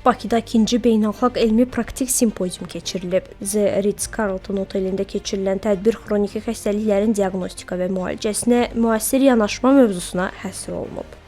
Bakıda 2-ci beynəlxalq elmi praktik simpozium keçirilib. The Ritz-Carlton otelində keçirilən tədbir xroniki xəstəliklərin diaqnostika və müalicəsinə müasir yanaşma mövzusuna həsr olunub.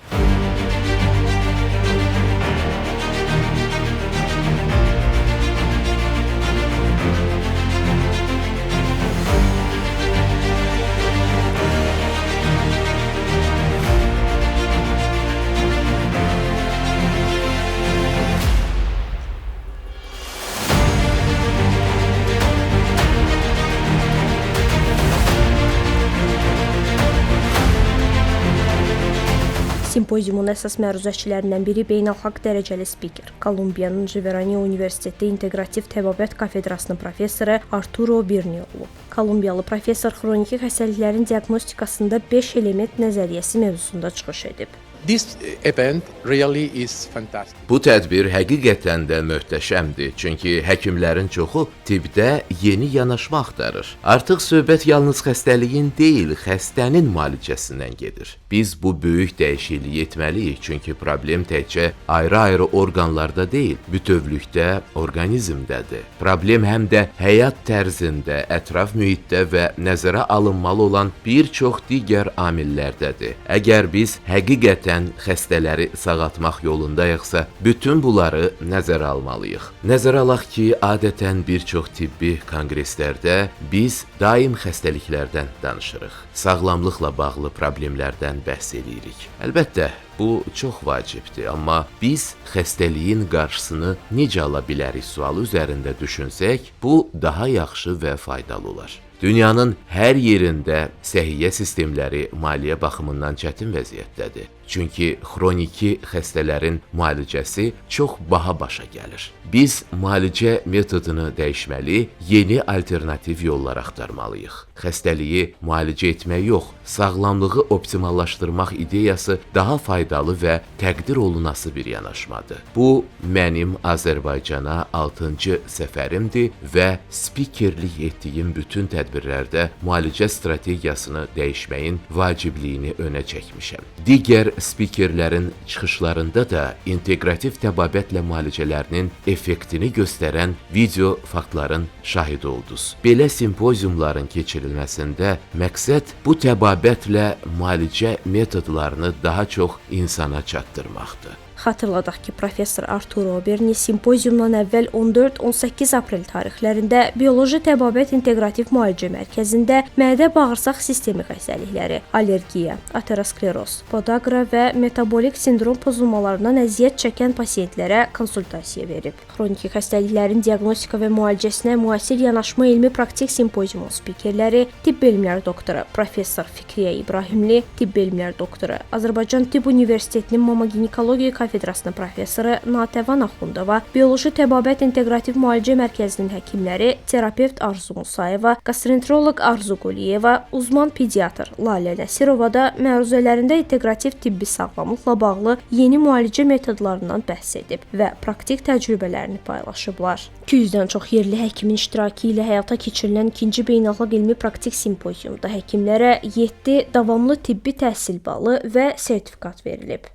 Simpoziumun əsas məruzəçilərindən biri beynəlxalq dərəcəli spiker, Kolumbiyanın Riverani Universiteti İnteqrativ Təbabət Kafedrasının professoru Arturo Birni olub. Kolumbiyalı professor xroniki xəstəliklərin diaqnostikasında 5 element nəzəriyyəsi mövzusunda çıxış edib. This event really is fantastic. Bu tədbir həqiqətən də möhtəşəmdir, çünki həkimlərin çoxu tibbdə yeni yanaşma axtarır. Artıq söhbət yalnız xəstəliyin deyil, xəstənin müalicəsindən gedir. Biz bu böyük dəyişikliyi etməliyik, çünki problem təkcə ayrı-ayrı orqanlarda deyil, bütövlükdə orqanizmdədir. Problem həm də həyat tərzində, ətraf mühitdə və nəzərə alınmalı olan bir çox digər amillərdədir. Əgər biz həqiqətən xəstələri sağaltmaq yolundayıqsa, bütün bunları nəzərə almalıyıq. Nəzərə alaq ki, adətən bir çox tibbi konqreslərdə biz daim xəstəliklərdən danışırıq. Sağlamlıqla bağlı problemlərdən bəhs edirik. Əlbəttə, bu çox vacibdir, amma biz xəstəliyin qarşısını necə ala bilərik sualı üzərində düşünsək, bu daha yaxşı və faydalı olar. Dünyanın hər yerində səhiyyə sistemləri maliyyə baxımından çətin vəziyyətdədir. Çünki xroniki xəstələrin müalicəsi çox baha başa gəlir. Biz müalicə metodunu dəyişməli, yeni alternativ yollar axtarmalıyıq. Xəstəliyi müalicə etmək yox, sağlamlığı optimallaşdırmaq ideyası daha faydalı və təqdir olunası bir yanaşmadır. Bu, mənim Azərbaycana 6-cı səfərimdir və spikerlik etdiyim bütün tədbirlərdə müalicə strategiyasını dəyişməyin vacibliyini önə çəkmişəm. Digər spikerlərin çıxışlarında da inteqrativ təbabətlə müalicələrinin effektini göstərən video faktların şahidi oldunuz. Belə simpoziumların keçirilməsində məqsəd bu təbabətlə müalicə metodlarını daha çox insana çatdırmaqdır. Xatırladaq ki, professor Arturo Birni simpoziumdan əvvəl 14-18 aprel tarixlərində Bioloji Təbabət İnteqrativ Müalicə Mərkəzində mədə-bağırsaq sistemi xəstəlikləri, allergiya, ateroskleroz, podaqa və metabolik sindrom pozulmalarından əziyyət çəkən pasiyentlərə konsultasiya verib. Xroniki xəstəliklərin diaqnostika və müalicəsinə müasir yanaşma elmi praktik simpoziumun spikerləri tibb elmləri doktoru professor Fikriyə İbrahimli, tibb elmləri doktoru, Azərbaycan Tibb Universitetinin Mama-Ginekologiya Kafedrasının professoru Natəvan Axundova, Bioloji Təbabət İnteqrativ Müalicə Mərkəzinin həkimləri terapevt Arzu Musayeva, gastroenteroloq Arzu Quliyeva, uzman pediatr Lalə Nəsirova da məruzələrində inteqrativ tibbi sağlamlıqla bağlı yeni müalicə metodlarından bəhs edib və praktik təcrübələrini paylaşıblar. 200-dən çox yerli həkimin iştirakı ilə həyata keçirilən 2-ci beynəlxalq elmi praktik simpoziumda həkimlərə 7 davamlı tibbi təhsil balı və sertifikat verilib.